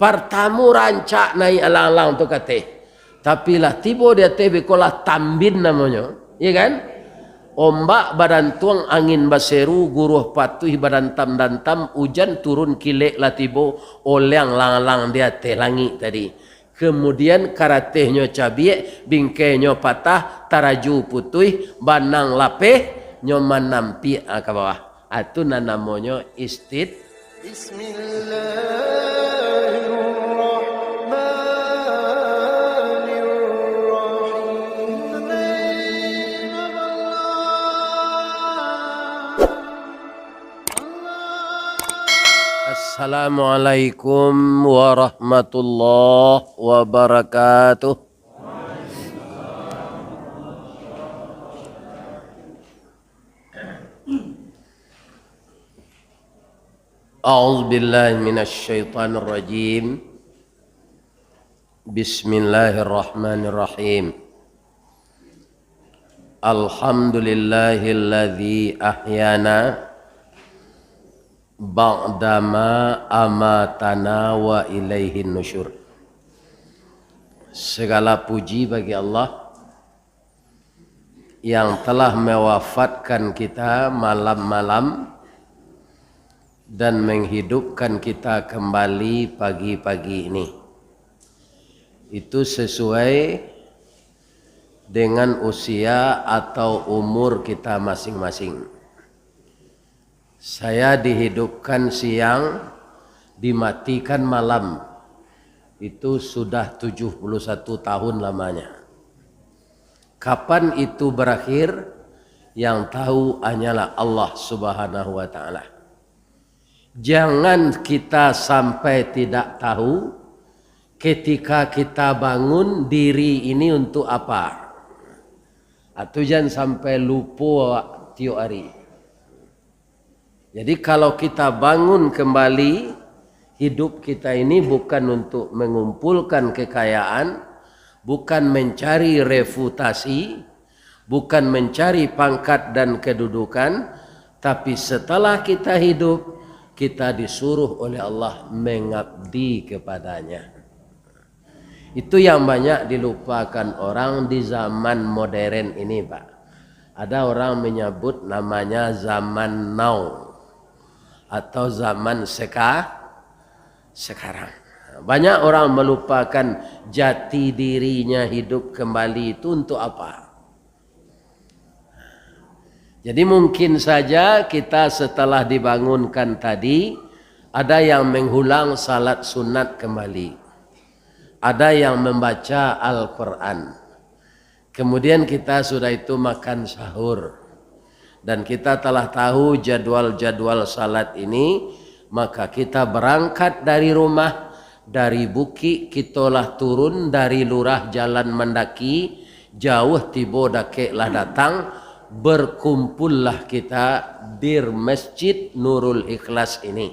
Pertamu rancak naik alang-alang tu kata. Tapi lah tiba dia bikolah tambin namanya. Ya kan? Ombak badan tuang angin baseru guruh patuh badan tam dan tam hujan turun kilek lah tiba olang lang-lang dia teh langit tadi. Kemudian karatehnya cabiek, bingkainya patah, taraju putih, banang lapeh, nyoman nampi ke bawah. Itu namanya istid. Assalamualaikum warahmatullahi wabarakatuh. A'udzu billahi minasy syaithanir rajim. Bismillahirrahmanirrahim. Alhamdulillahilladzi ahyana ba'dama amatana wa ilaihin nusyur. Segala puji bagi Allah yang telah mewafatkan kita malam-malam dan menghidupkan kita kembali pagi-pagi ini. Itu sesuai dengan usia atau umur kita masing-masing. Saya dihidupkan siang, dimatikan malam. Itu sudah 71 tahun lamanya. Kapan itu berakhir? Yang tahu hanyalah Allah Subhanahu wa taala. Jangan kita sampai tidak tahu ketika kita bangun diri ini untuk apa. Atau jangan sampai lupa tiap hari. Jadi kalau kita bangun kembali, hidup kita ini bukan untuk mengumpulkan kekayaan, bukan mencari reputasi, bukan mencari pangkat dan kedudukan, tapi setelah kita hidup, kita disuruh oleh Allah mengabdi kepadanya. Itu yang banyak dilupakan orang di zaman modern ini, Pak. Ada orang menyebut namanya zaman now. Atau zaman sekarang. Banyak orang melupakan jati dirinya hidup kembali itu untuk apa. Jadi mungkin saja kita setelah dibangunkan tadi, ada yang mengulang salat sunat kembali. Ada yang membaca Al-Quran. Kemudian kita sudah itu makan sahur. Dan kita telah tahu jadwal-jadwal salat ini, maka kita berangkat dari rumah, dari bukit kitalah turun, dari lurah jalan mendaki, jauh tiba dakeklah datang, berkumpullah kita di Masjid Nurul Ikhlas ini.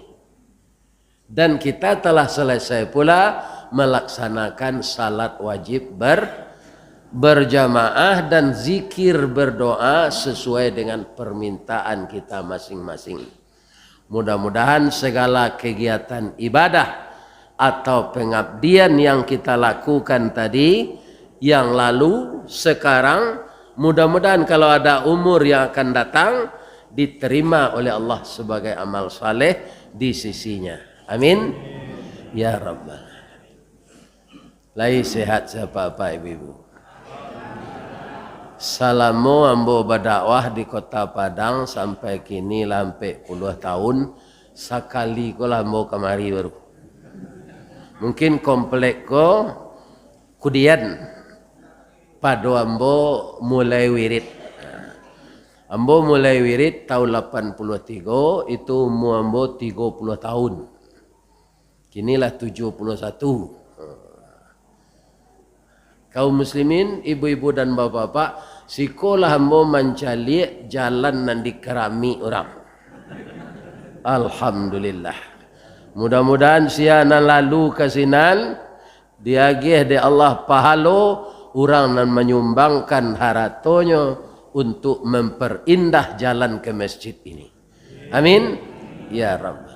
Dan kita telah selesai pula melaksanakan salat wajib berjamaah dan zikir berdoa sesuai dengan permintaan kita masing-masing. Mudah-mudahan segala kegiatan ibadah atau pengabdian yang kita lakukan tadi, yang lalu, sekarang, mudah-mudahan kalau ada umur yang akan datang, diterima oleh Allah sebagai amal saleh di sisinya. Amin. Ya Rabbal Alamin. Lai sehat siapa ibu-ibu. Salamu ambo berdakwah di Kota Padang sampai kini lampai puluh tahun. Sekali ko ambo kemari baru. Mungkin komplek ko kudian. Pado ambo mulai wirid. Ambo mulai wirid tahun 83, itu umur ambo 30 tahun. Kinilah 71. Kaum muslimin, ibu-ibu dan bapak-bapak, sikolah hambo mencari jalan nan dikerami orang. Alhamdulillah. Mudah-mudahan siana lalu kasinan diagih de Allah pahalo orang nan menyumbangkan haratonya untuk memperindah jalan ke masjid ini. Amin. Ya Rabb.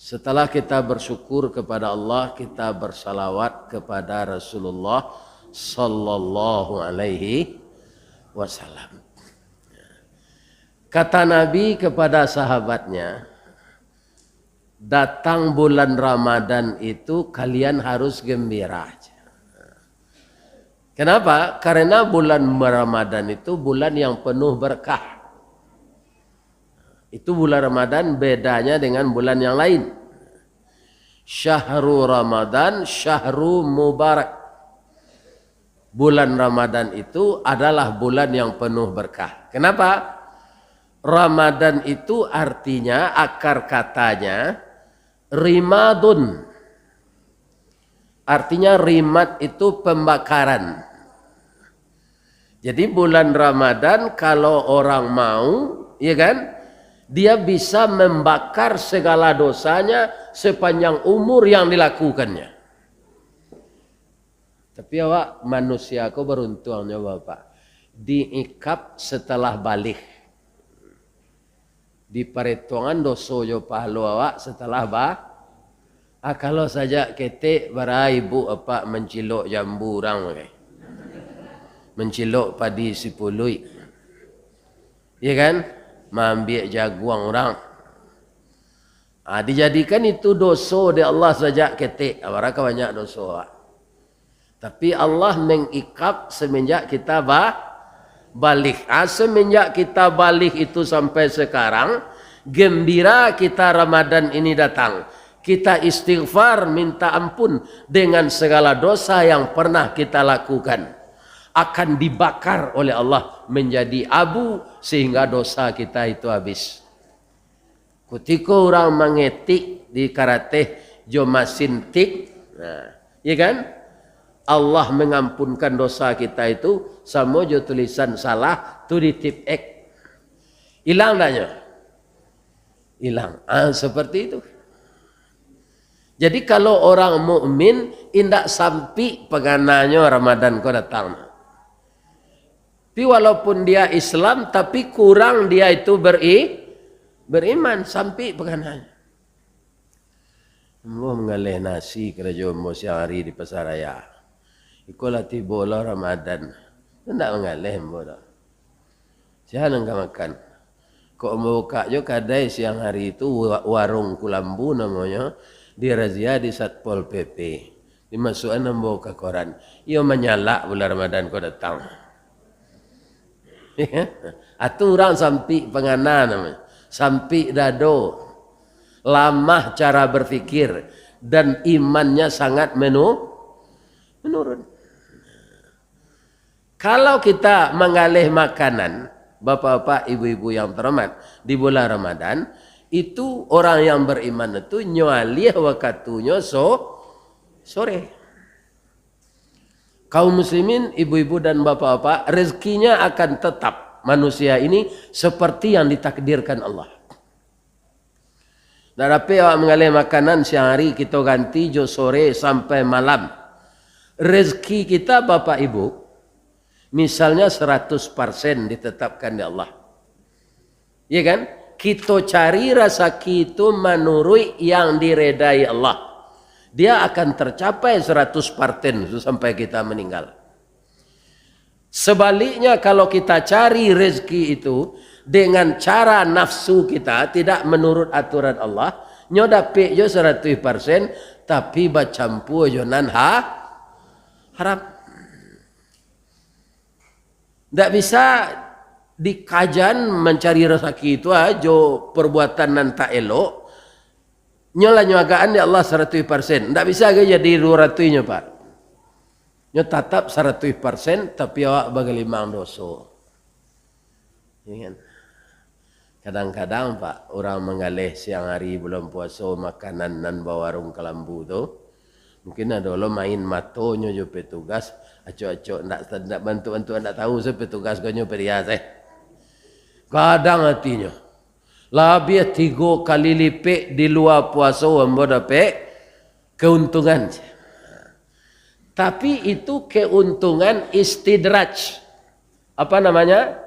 Setelah kita bersyukur kepada Allah, kita bersalawat kepada Rasulullah sallallahu alaihi wasallam. Kata Nabi kepada sahabatnya, datang bulan Ramadan itu kalian harus gembira. Kenapa? Karena bulan Ramadan itu bulan yang penuh berkah. Itu bulan Ramadan bedanya dengan bulan yang lain. Syahrul Ramadan, syahrul mubarak. Bulan Ramadan itu adalah bulan yang penuh berkah. Kenapa? Ramadan itu artinya, akar katanya rimadun. Artinya rimat itu pembakaran. Jadi bulan Ramadan kalau orang mau, ya kan? Dia bisa membakar segala dosanya sepanjang umur yang dilakukannya. Tapi awak manusia aku beruntungnya Bapak. Diikap setelah balik. Di perhitungan dosa jo pahala awak setelah kalau saja ketik bara ibu apa mencilok jambu orang. Mencilok padi sipului. Ya kan? Mengambil jaguang orang. Dijadikan itu dosa di Allah saja ketik. Mereka banyak dosa. Tapi Allah mengikap semenjak kita balik. Semenjak kita balik itu sampai sekarang, gembira kita Ramadan ini datang. Kita istighfar, minta ampun dengan segala dosa yang pernah kita lakukan. Akan dibakar oleh Allah menjadi abu sehingga dosa kita itu habis. Ketika orang mengetik di karate jomasin tik, ya kan? Allah mengampunkan dosa kita itu sama jo tulisan salah tu di tip ek. Hilang dahnya. Hilang. Seperti itu. Jadi kalau orang mukmin indak sampai pegananya Ramadan kau datang. Tapi walaupun dia Islam, tapi kurang dia itu beriman sampai pegananya. Mau mengalih nasi kerja mau siang hari di pasar raya. Ikulah tibola Ramadan. Tidak mengalih bodoh. Siapa nak makan? Kok mau buka jo kadai siang hari itu warung Kulambu namanya dirazia di Satpol PP. Dimasukkan nambah ke koran. Ia menyalak bulan Ramadan kau datang. Atau orang sampai pengana namanya, sampai dado, lamah cara berfikir dan imannya sangat menurun. Kalau kita mengalih makanan, bapak-bapak, ibu-ibu yang terhormat, di bulan Ramadan, itu orang yang beriman itu nyalih wakatunya sore. Kaum muslimin, ibu-ibu dan bapak-bapak, rezekinya akan tetap manusia ini seperti yang ditakdirkan Allah. Dan apa awak mengalih makanan siang hari kita ganti jo sore sampai malam. Rezeki kita bapak ibu, misalnya 100% ditetapkan di Allah. Ya kan? Kita cari rezeki itu menurut yang diredai Allah. Dia akan tercapai 100% sampai kita meninggal. Sebaliknya kalau kita cari rezeki itu dengan cara nafsu kita tidak menurut aturan Allah, nyodape jo 100% tapi bacampur jo nan haram. Tidak bisa dikajan mencari rezeki itu aja perbuatan nan tak elok. Nyola nyogaan ya Allah 100%. Tidak bisa ke jadi 200-nya Pak. Nyo tetap 100% tapi awak bagi limang dosa. Kadang-kadang Pak orang mengalih siang hari bulan puasa makanan nan bawa warung Kelambu tu. Mungkin ada lo main matonyo jo petugas. Acok-acok nak bantu-bantu nak tahu se petugas konyo perias Kadang hatinya. Lebih 3 kali lipat di luar puasa ambo dapat keuntungan. Tapi itu keuntungan istidraj. Apa namanya?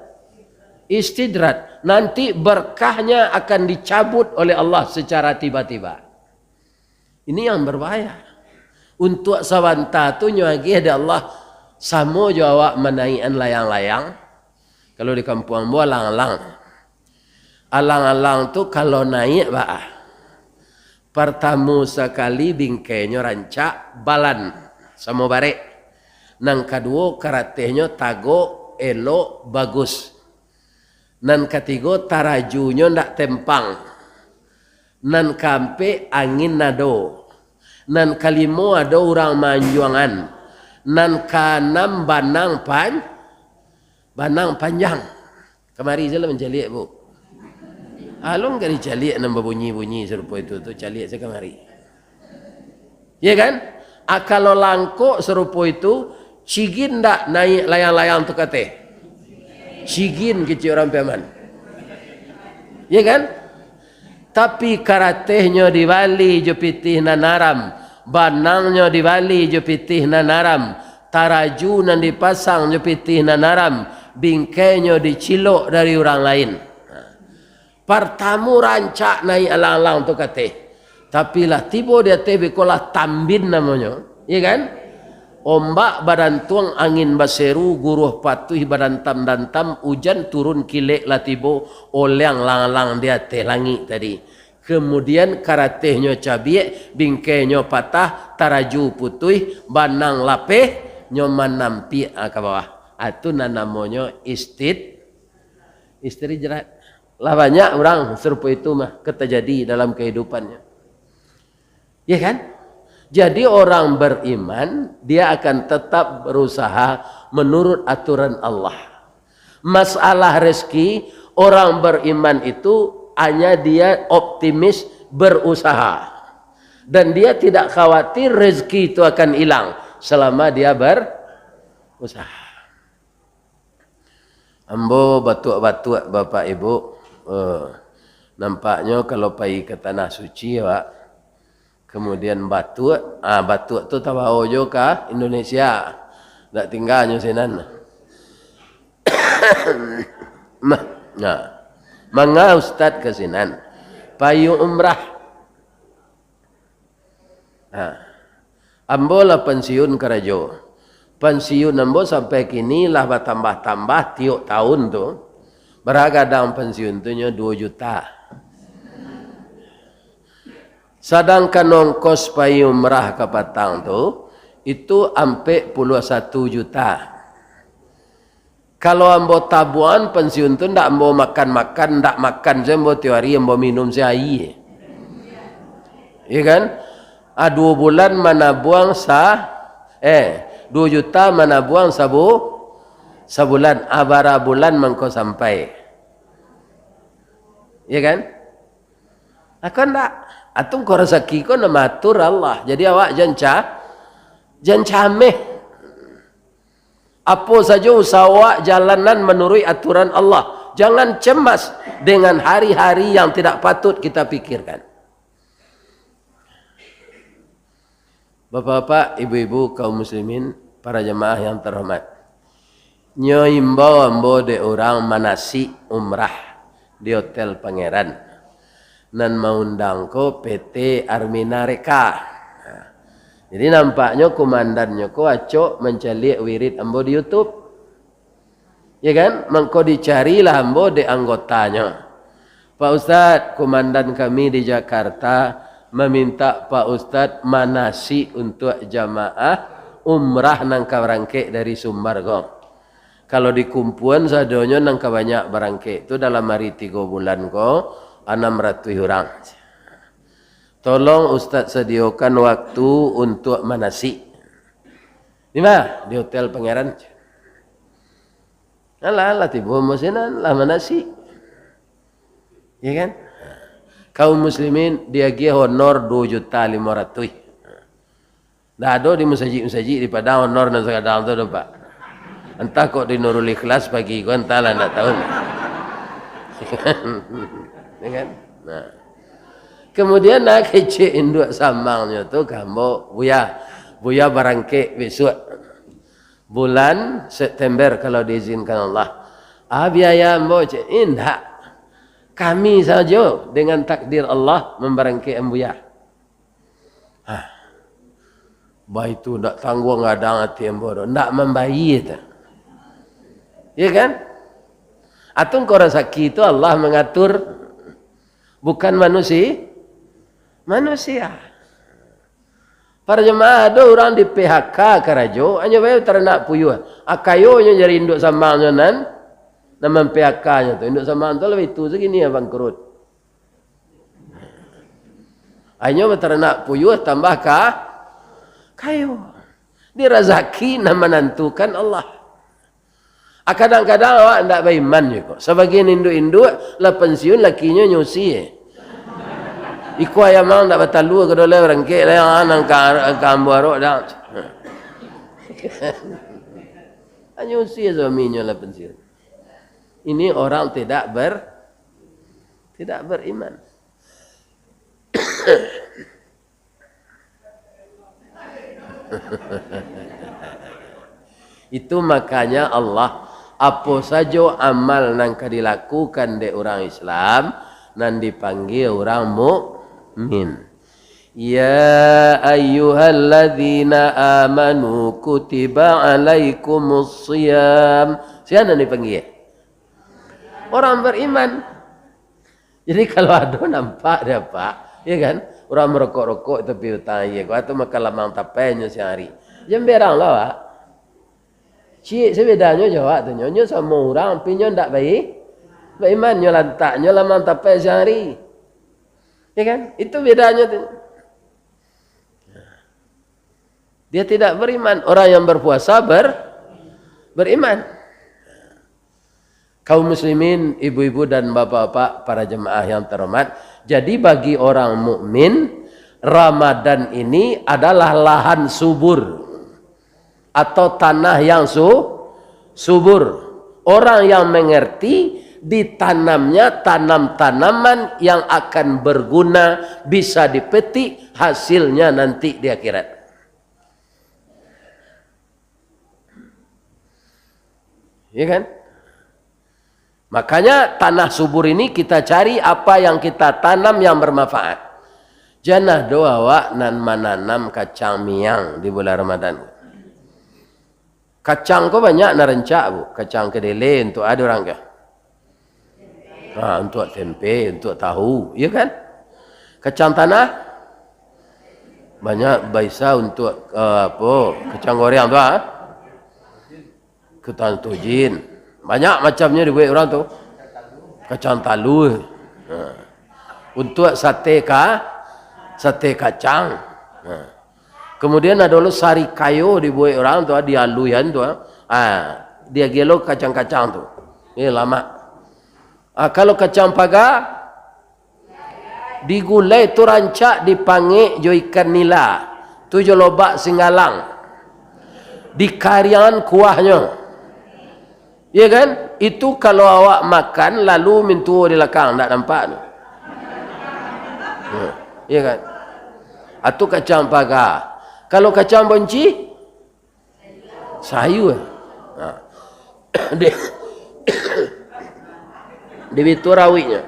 Istidraj. Nanti berkahnya akan dicabut oleh Allah secara tiba-tiba. Ini yang berbahaya. Untuk sawanta tu nyagi ada Allah samo jawab menaikan layang-layang. Kalau di kampung ambo alang-alang. Alang-alang tu kalau naik bah. Pertama sekali bingkainya rancak balan sama barek. Nang kedua karatehnya tago elok bagus. Nan ketiga tarajunya ndak tempang. Nan kampe angin nado. Nan kalimo ada orang manjuangan. Nan kanam banang panjang. Kemari je lah mencalik bu. Alung kali calik nambah bunyi-bunyi serupa itu tu calik saya kemari. Ya kan? Kalau langkok serupa itu cigin ndak naik layang-layang tu kate. Cigin kecil orang peman. Ya kan? Tapi karatehnya di Bali jo pitih nanaram, banangnya di Bali jo pitih nanaram, taraju nan dipasang jo pitih nanaram, bingkainya dicilok dari orang lain. Pertama rancak naik alang-alang tu kata. Tapi lah tiba dia tebe kolah tambin namanya, ya kan? Ombak badan tuang angin baseru guruh patuh badan tam dan tam hujan turun kilek lah tibo olang lang-lang dia teh langit tadi. Kemudian karatehnya cabiek, bingkainya patah, taraju putih, banang lapeh, nyoman nampi ke bawah. Itu namanya istri jerat. Lah banyak orang serupa itu mah terjadi dalam kehidupannya. Ya kan? Jadi orang beriman dia akan tetap berusaha menurut aturan Allah. Masalah rezeki orang beriman itu hanya dia optimis berusaha. Dan dia tidak khawatir rezeki itu akan hilang selama dia berusaha. Ambo batuk-batuk Bapak Ibu, nampaknya kalau pergi ke tanah suci Pak, kemudian batuk tu tahu jo ke Indonesia, tak tinggalnya senan. Nah, manga Ustad ke sinan, payu umrah. Ambo lah pensiun kerajo, pensiun ambo sampai kini lah bertambah-tambah tiap tahun tu, beragam pensiun tu nya 2 juta. Sedangkan ongkos payu umrah ke Patang tu itu sampai 21 juta. Kalau ambo tabuan pensiun tu ndak ambo makan-makan, ndak makan je ambo tiap hari ambo minum se air. Ya kan? 2 bulan mana buang 2 juta mana buang sebulan, abara bulan mengko sampai. Ya kan? Akan ndak atung ko rezeki ko namatur Allah. Jadi awak jangan cameh. Apa saja usaha jalanan menurut aturan Allah. Jangan cemas dengan hari-hari yang tidak patut kita pikirkan. Bapak-bapak, ibu-ibu, kaum muslimin, para jemaah yang terhormat. Nyo imbau ambo de orang manasik umrah di Hotel Pangeran. Nan maundang ko PT Armina Reka. Jadi nampaknya komandannya ko acok mencari wirid ambo di YouTube. Ya kan? Mengko dicarilah ambo di anggotanya. Pak Ustadz, komandan kami di Jakarta meminta Pak Ustadz manasik untuk jamaah umrah nang kabarangke dari Sumbargong. Kalau di kumpulan sadonya nang banyak barangke itu dalam hari 3 bulan ko 600 orang. Tolong Ustaz sediakan waktu untuk manasik. Di mana? Di Hotel Pangeran. Alah tiba musinan lah manasik. Ya kan? Kaum muslimin dia gi honor 2.500.000. Dah ada di masjid-masjid di Padang honor dan sekadang tu dah Pak. Entah kok di Nurul Ikhlas pagi kau entahlah nak tahu. Ya kan? Nah. Kemudian nak kecik induk samangnya tu gambo buya barangke besok bulan September kalau diizinkan Allah. Biaya ambo cik indah. Kami saja dengan takdir Allah membarangke ambuya. Bayi itu tak tangguh ngadang hati yang bodoh. Tak membayi itu. Ya kan? Atau orang sakit itu Allah mengatur. Bukan manusia. Manusia. Para jemaah ada orang di PHK karajo. Hanya bayi ternak puyuh. Akayonya jadi induk sambangnya nan. Nama PHK-nya tu. Induk sambang tu lebih itu segini ya bangkrut. Hanya ternak puyuh tambah kayu. Dia rezeki nama menentukan Allah. Kadang-kadang awak tidak beriman juga. Sebagian induk-induk lah pensiun lakinya nyusi. Iku ayam mang tak batalu ke dole rengkek lah yang anang kambuarok dah. Nyusi suaminya lah pensiun. Ini orang tidak beriman. Itu makanya Allah apa saja amal yang dilakukan di orang Islam nan dipanggil orang mukmin. Ya ayyuhalladzina amanu kutiba alaikumus shiyam. Siapa dipanggil? Orang beriman. Jadi kalau ada nampak dia Pak, ya kan? Orang merokok-rokok tapi utang ya, atau makan lamang tapainya sehari. Jangan berang lah Pak. Cik sebedanya jawab tu nyonya sama orang pinyo ndak baik. Beriman nyo lantaknya lamang tapai sehari. Ya kan? Itu bedanya tu. Dia tidak beriman. Orang yang berpuasa beriman. Kaum muslimin, ibu-ibu dan bapak-bapak, para jemaah yang terhormat. Jadi bagi orang mukmin, Ramadan ini adalah lahan subur atau tanah yang subur. Orang yang mengerti ditanamnya tanam-tanaman yang akan berguna, bisa dipetik hasilnya nanti di akhirat. Ya kan? Makanya tanah subur ini kita cari apa yang kita tanam yang bermanfaat. Jangan doa wak nan menanam kacang miang di bulan Ramadan. Kacang kau banyak narencak bu. Kacang kedelai untuk ada orang ke? Untuk tempe, untuk tahu, ya kan? Kacang tanah banyak baisa untuk apa? Kacang goreng tu Kacang tujin. Banyak macamnya dibuat orang tu. Kacang talu. Untuk sate kacang. Kemudian ada dulu sari kayu dibuat orang tu, dialuyan tu. Dia gelo kacang-kacang tu. Ini lama. Kalau kacang pagar digulai tu rancak dipanggil jo ikan nila. Tu jo lobak singalang. Dikarian kuahnya. Ya kan? Itu kalau awak makan lalu mintu di belakang tak nampak tu. Ya kan? Atau kacang pagar. Kalau kacang bonci sayur. Di bitu rawinya.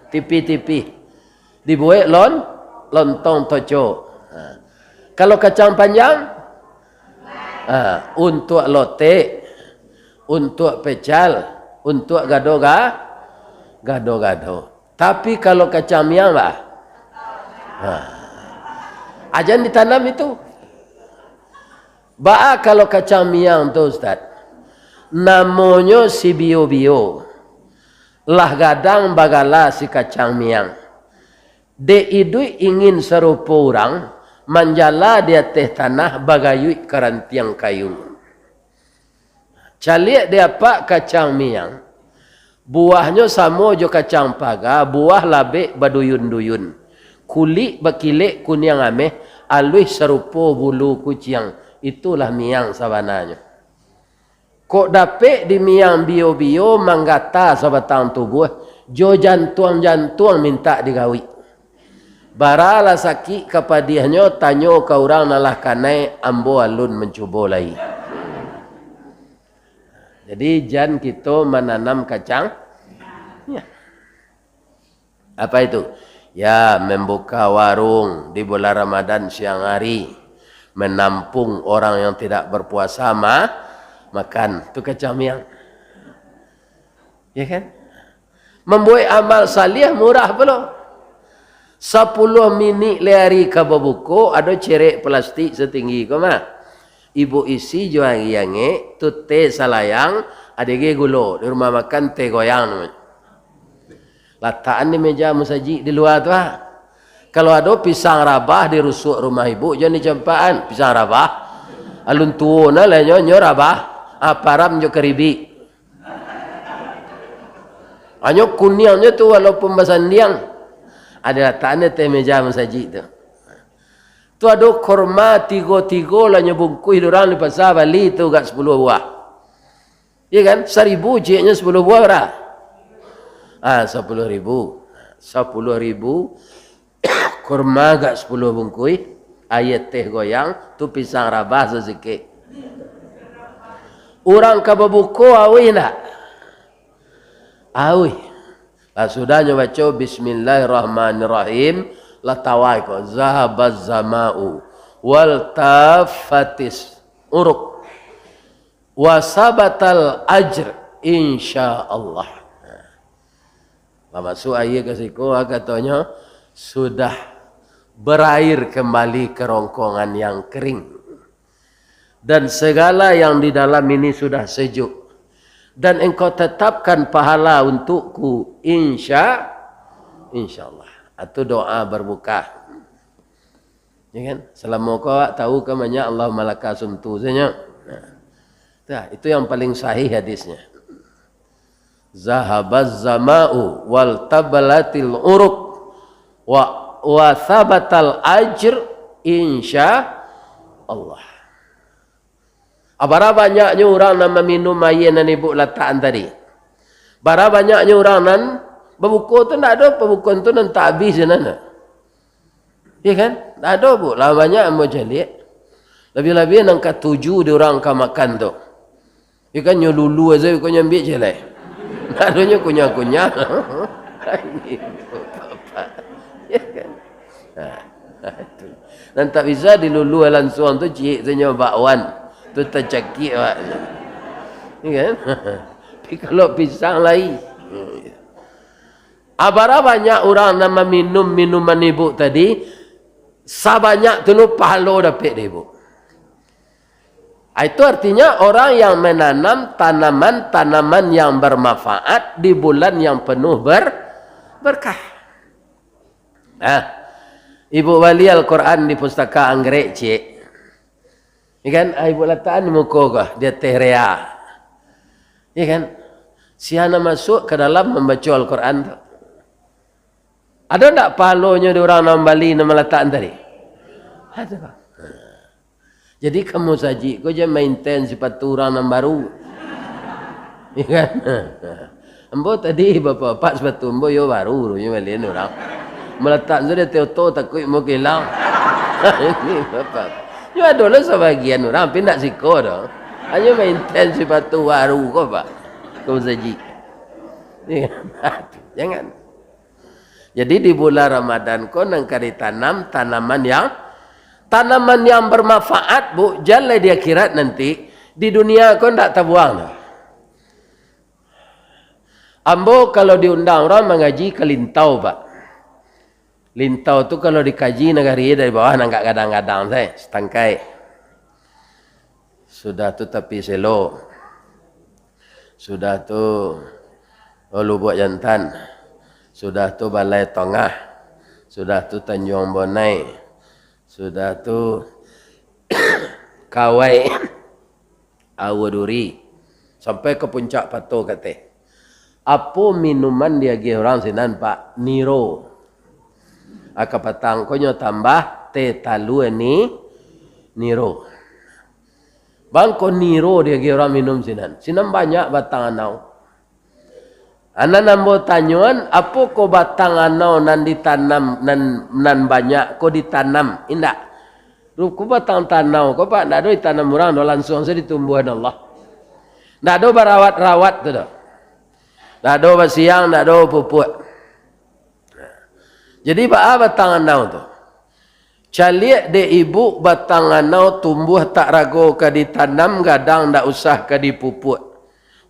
Tipi-tipi. Dibuat lontong toco. Kalau kacang panjang untuk lotek, untuk pecal, untuk gado-gado. Tapi kalau kacang miang lah, ajan ditanam itu. Kalau kacang miang tu Ustaz, namanya si bio-bio. Lah gadang bagala si kacang miang. De idui ingin serupa orang, manjala dia teh tanah bagayui kerantiang kayu. Calik dia pak kacang miang. Buahnya sama jo kacang pagar, buah labek baduyun-duyun. Kulit bakilik kuning ameh, alui serupa bulu kucing. Itulah miang sabananya. Kok dapet di miang bio-bio manggata sabatang tubuh, jo jantung-jantung minta digawi. Baralah sakit kapadiahnya tanyo ke orang nalah kanai ambo alun mencuba lagi. Jadi jan kita menanam kacang. Ya. Apa itu? Ya, membuka warung di bulan Ramadan siang hari, menampung orang yang tidak berpuasa makan, itu kecamian. Ya kan? Membuat amal salih murah belum? 10 minit lehari ke buku ada cerek plastik setinggi kau mah. Ibu isi jual yange tu teh salayang adege gulo di rumah makan teh goyang. Lataan di meja musajik di luar tu ah. Kalau ada pisang rabah di rusuk rumah ibu jangan dicampaan pisang rabah. Alun tuo na lah nyo rabah. Aparam nyo keribi. Hanya kuningnya tu walaupun basandiang. Ada letaknya teh meja masjid tu. Tu ada korma tiga-tiga lah nyebungkuh orang di pasar Bali tu kat 10 buah. Ya kan? 1,000 ceknya 10 buah berapa? 10,000. 10,000 korma kat 10 bungkuh. Ayat teh goyang tu pisang rabah sesikit. Orang kababuko awi nak? Awi. Sudahnya baca Bismillahirrahmanirrahim. Latawai ko zahabaz zama'u wal tafatis uruk wasabatal ajr insyaallah. Masuk ayat ke siku katanya sudah berair kembali kerongkongan yang kering dan segala yang di dalam ini sudah sejuk. Dan engkau tetapkan pahala untukku insyaallah. Itu doa berbuka. Ya kan? Selama kau tahu ke banyak Allahumma laka sumtu saja. Nah, itu yang paling sahih hadisnya. Zahabaz zama'u wal tabalatil uruk wa thabatal ajr insyaallah. Berapa banyaknya orang yang meminum air yang ibu letakkan tadi? Berapa banyaknya orang yang berbuku tu tak ada, pembukuan tu nanti tak habis je nana. Ya kan? Tak ada bu, lah banyak yang mau jalik. Lebih-lebih yang ke-7 dia orang akan makan tu. Ya kan, nyolulu aja, kau nyambil je lah. Tak adanya kunyah-kunyah. Ya kan? Dan tak bisa dilulu langsung tu, cik senyum bakwan. Tu tercakik awak. Ya kan? Tapi kalau pisang lain. Berapa banyak orang yang meminum minuman ibu tadi, sebanyak tu pahala dapat ibu. Itu artinya orang yang menanam tanaman-tanaman yang bermanfaat di bulan yang penuh berkah. Ibu wali Al-Quran di pustaka Anggrek cik. Ya kan? Ibu letakkan di muka kah? Dia teh rea. Ya kan? Siana masuk ke dalam membaca Al-Quran tu. Ada tak pahalanya di orang orang Bali yang meletakkan tadi? Ada tak? Jadi kamu saji, kau jangan maintain sepatu orang yang baru. Ya kan? Ambo tadi bapak sepatu ambo yo baru, yo balian orang. Meletak sudah teo takut mau hilang. Ini bapak. Yo ada lah sebagian orang pindah siko dah. Hanya maintain sepatu baru kau pak. Kau saji. Jangan. Jadi di bulan Ramadan kau nang kari tanam tanaman yang bermanfaat bu. Jalan di akhirat nanti di dunia kau tak terbuang. Ambo kalau diundang orang mengaji ke Lintau pak. Lintau tu kalau dikaji negari dari bawah nangkak kadang-kadang saya setangkai. Sudah tu tepi selo. Sudah tu Lubuk Jantan. Sudah tu Balai Tongah. Sudah tu Tanjung Bonai. Sudah tu Kawai Awaduri. Sampai ke puncak Pato kata. Apa minuman dia bagi orang sinan pak? Niro. Aka patang konyo tambah teh talu ini niro. Bangko niro dia bagi orang minum sinan. Sinan banyak batang anau. Anak nambo tanyuan, apa ko batang anau nan ditanam nan banyak ko ditanam? Indak. Ko batang tanau ko pak ndak ada ditanam orang langsung saja ditumbuhan Allah. Ndak ada berawat-rawat tu dah. Ndak ada basiang, ndak ada pupuk. Jadi batang anau tu. Caliak de ibu batang anau tumbuh tak ragu ke ditanam, gadang tak usah ke dipupuk.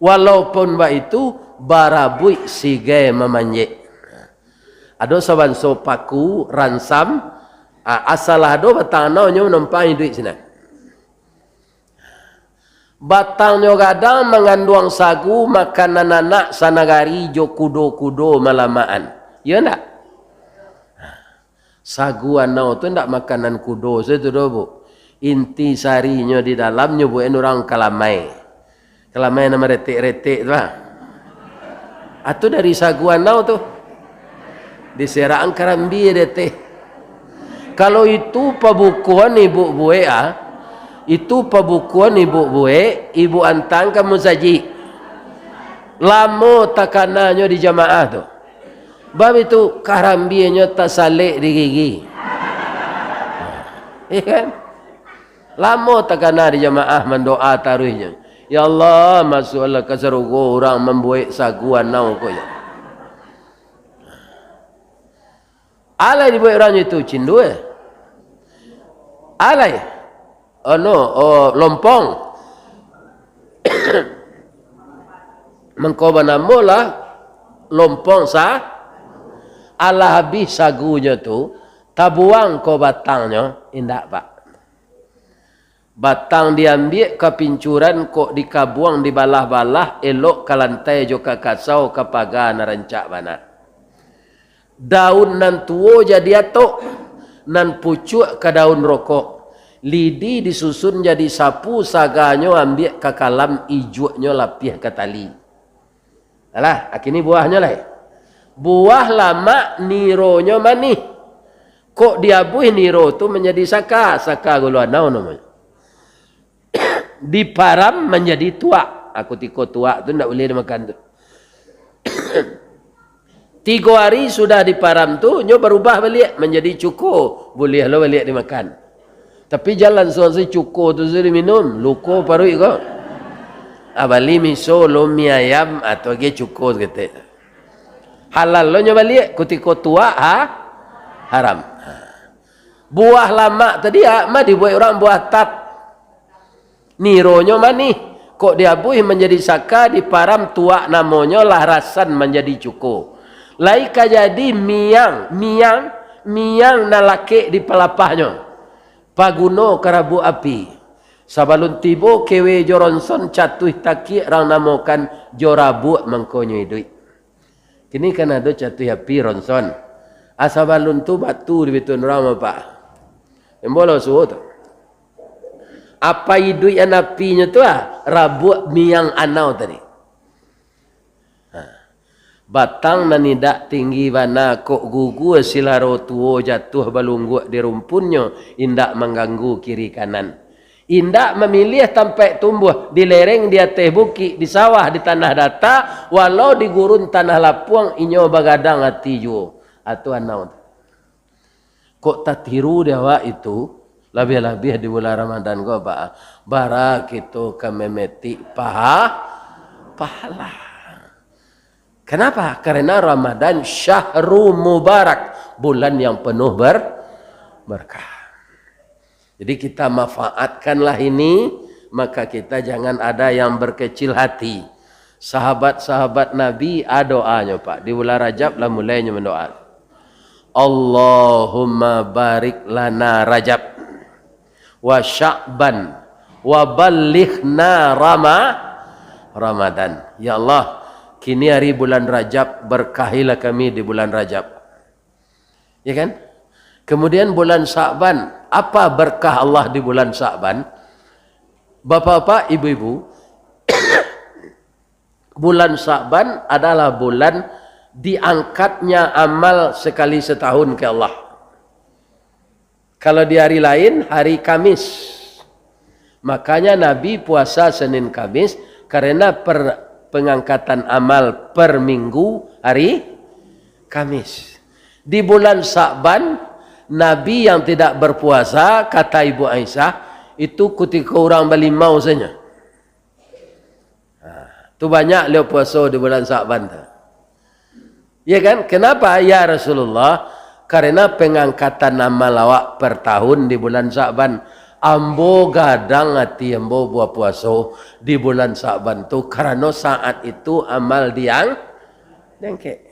Walaupun itu barabui sigai memanjik. Ada saban so paku ransam asal ada batang anau nyo nampai duit sini. Batangnya gadang mengandung sagu makanan anak sanagari jo kudo-kudo malamaan. Ya nak? Sagu anau tu ndak makanan kudo setu do bu. Inti sarinya di dalamnya bu orang kalamai. Kalamai nama retik-retik tu lah. Atau dari sagu anau tu diserang karambi retik. Kalau itu pabukuan ibu bue itu pabukuan ibu bue, ibu antang kamu saji. Lamo takananya di jamaah tu. Bab itu karambinya tak salik di gigi. Iya kan? Lama tak kena di jamaah mendoa taruhnya. Ya Allah, masuklah ke surga orang membuat sagu anau ko ya. Alai dibuat orang itu cindu Alai. Oh no, lompong. Mengkoba namola lompong sah. Allah habis sagunya tu, tabuang ko batangnya, indak pak. Batang diambil ke pincuran kok dikabuang di balah-balah, elok ke lantai jo ke kasau ke pagar narancak mana. Daun nan tuo jadi atok, nan pucuk ke daun rokok. Lidi disusun jadi sapu, saganyo ambil ke kalam ijuaknya lapih ke tali. Alah, akini buahnya lah. Buah lama nironya manih. Kok diabuih niro tu menjadi saka. Saka gulu anau namanya. Diparam menjadi tua. Aku tiko tua tu tidak boleh dimakan tu. 3 hari sudah diparam tu, nyo berubah balik menjadi cuko. Boleh lo balik dimakan. Tapi jalan suatu cuko tu sudah minum. Luko parui ko. Abali miso lo mie ayam atau ge cuko gitu. Halal lo balik kutiko tua haram. Buah lama tadi mah dibuat orang buah tat. Nironyo manih kok diabuih menjadi saka diparam tua namanya lahrasan menjadi cuko. Laika jadi miang nalake di pelapahnya. Paguno karabu api. Sabalun tibo kewe joronson catuh taki rang namokan jorabu mengkonyo duit. Kini kan ada catuh api ronson. Asabalun tu batu di betun orang apa? Embolo suhu tu. Apa idui an apinya tu rabu miang anau tadi. Batang nanidak tinggi bana kok gugu silaro tuo jatuh balunggu di rumpunnya indak mengganggu kiri kanan. Indak memilih sampai tumbuh di lereng di atas bukit di sawah di tanah data walau di gurun tanah lapuang inyo bagadang hati jo atau anau. Kok tak tiru dewa itu lebih-lebih di bulan Ramadan kau pak barak itu kememeti pahala. Kenapa? Karena Ramadan syahrul mubarak, bulan yang penuh berkah. Jadi kita manfaatkanlah ini, maka kita jangan ada yang berkecil hati. Sahabat-sahabat Nabi doanya Pak. Di bulan Rajab lah mulainya mendoa. Allahumma barik lana Rajab wa Sya'ban wa ballighna Ramadan. Ya Allah, kini hari bulan Rajab, berkahilah kami di bulan Rajab. Ya kan? Kemudian bulan Sya'ban, apa berkah Allah di bulan Sya'ban? Bapak-bapak, ibu-ibu, bulan Sya'ban adalah bulan diangkatnya amal sekali setahun ke Allah. Kalau di hari lain, hari Kamis. Makanya Nabi puasa Senin Kamis karena pengangkatan amal per minggu hari Kamis. Di bulan Sya'ban, Nabi yang tidak berpuasa, kata Ibu Aisyah, itu ketika orang balimau saja. Itu banyak dia puasa di bulan Sya'ban. Ya kan? Kenapa? Ya Rasulullah, Karena pengangkatan nama lawak per tahun di bulan Sa'ban. Ambo gadang hati ambo buah puasa di bulan Sa'ban tu karena saat itu amal diang dengke.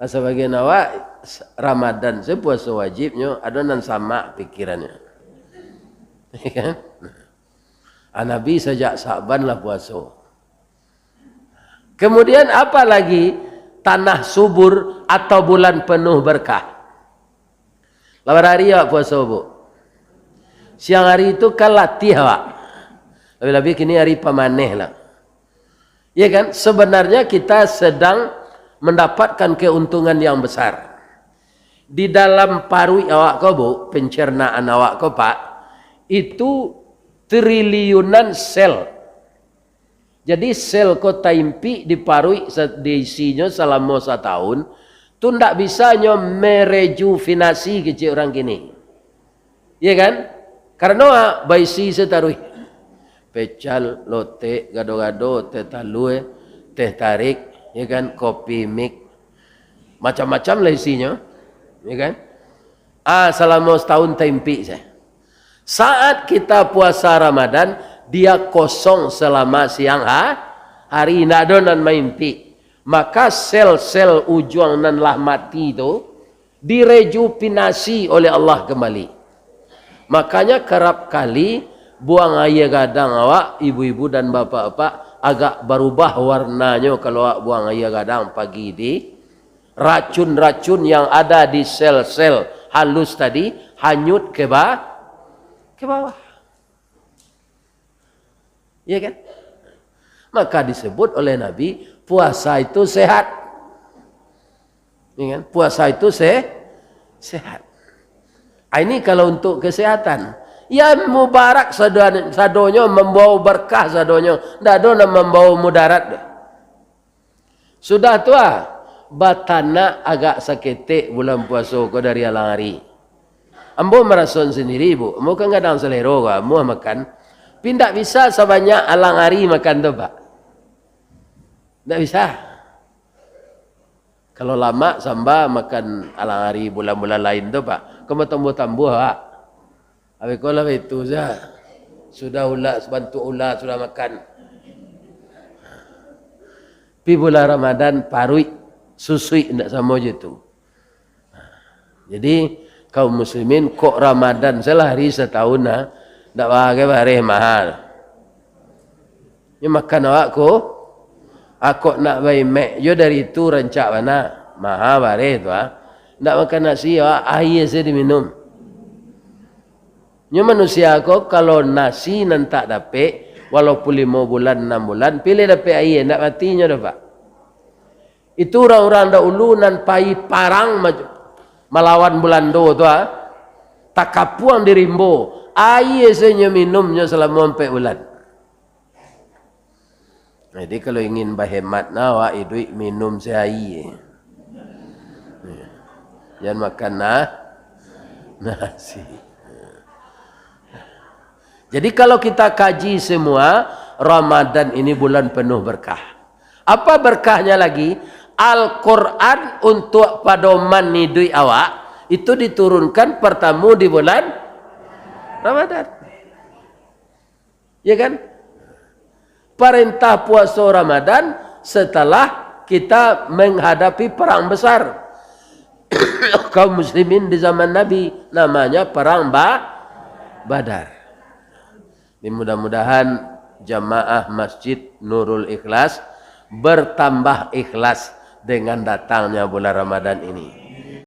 Sebagian awak Ramadan saya puasa wajibnya adonan sama pikirannya. Kan? Nabi sejak Sa'ban lah puasa. Kemudian apa lagi? Tanah subur atau bulan penuh berkah. Lawan hari awak puasa bu. Siang hari itu kan latih awak. Lebih-lebih kini hari pamaneh lah. Ya kan? Sebenarnya kita sedang mendapatkan keuntungan yang besar. Di dalam parui awak kau bu, pencernaan awak kau pak, itu triliunan sel. Jadi sel kau taimpi di parui diisinya selama 1 tahun, tu ndak bisa nyo merejuvenasi kecil orang kini. Ya kan? Karena baisi setarui pecal, lote, gado-gado, teh talue, teh tarik, ya kan, kopi mik, macam-macam lah isinya, ya kan. Selama 1 tahun tempi saya. Saat kita puasa Ramadan, dia kosong selama siang hari, tidak ada nan mimpi. Maka sel-sel ujung nan lah mati itu direjuvenasi oleh Allah kembali. Makanya kerap kali buang air gadang awak, ibu-ibu dan bapak-bapak agak berubah warnanya kalau awak buang air gadang pagi ini. Racun-racun yang ada di sel-sel halus tadi hanyut ke bawah. Iya kan? Maka disebut oleh Nabi puasa itu sehat. Iya kan? Puasa itu sehat. Ini kalau untuk kesehatan. Ya mubarak sadonya membawa berkah sadonya. Tidak ada membawa mudarat. Sudah tua. Batana agak saketik bulan puasa ko dari alang hari. Ambo merasakan sendiri bu. Ambo kan kadang selero ko. Ambo makan. Pindak bisa sebanyak alang hari makan tu pak. Tidak bisa. Kalau lama samba makan alang hari bulan-bulan lain tu pak. Kamu tambuh-tambuh pak. Habis kalau itu saja. Sudah ulat, bantu ulat, sudah makan. Pi bulan Ramadan parui susui tidak sama je tu. Jadi kaum muslimin kok Ramadan salah hari setahun nah, tak pakai bareh mahal. Ini makan awak ko, aku nak bayi mek, yo dari itu rancak mana, mahal bareh tu ah. Tak makan nasi awak air saya diminum. Ini manusia ko kalau nasi nanti dapat, walaupun 5 bulan 6 bulan, pilih dapat air, nak matinya dapat. Itu orang-orang dahulu nan pai parang melawan Belanda tu ah. Tak kapuang di rimbo. Air saya minumnya selama 4 bulan. Jadi kalau ingin berhemat nawa duit minum saya air. Jangan makan nasi. Jadi kalau kita kaji semua, Ramadan ini bulan penuh berkah. Apa berkahnya lagi? Al-Quran untuk padoman nidui awak itu diturunkan pertama di bulan Ramadan. Ya kan? Perintah puasa Ramadan setelah kita menghadapi perang besar. Kaum muslimin di zaman Nabi namanya perang Badar. Mudah-mudahan jamaah Masjid Nurul Ikhlas bertambah ikhlas dengan datangnya bulan Ramadan ini.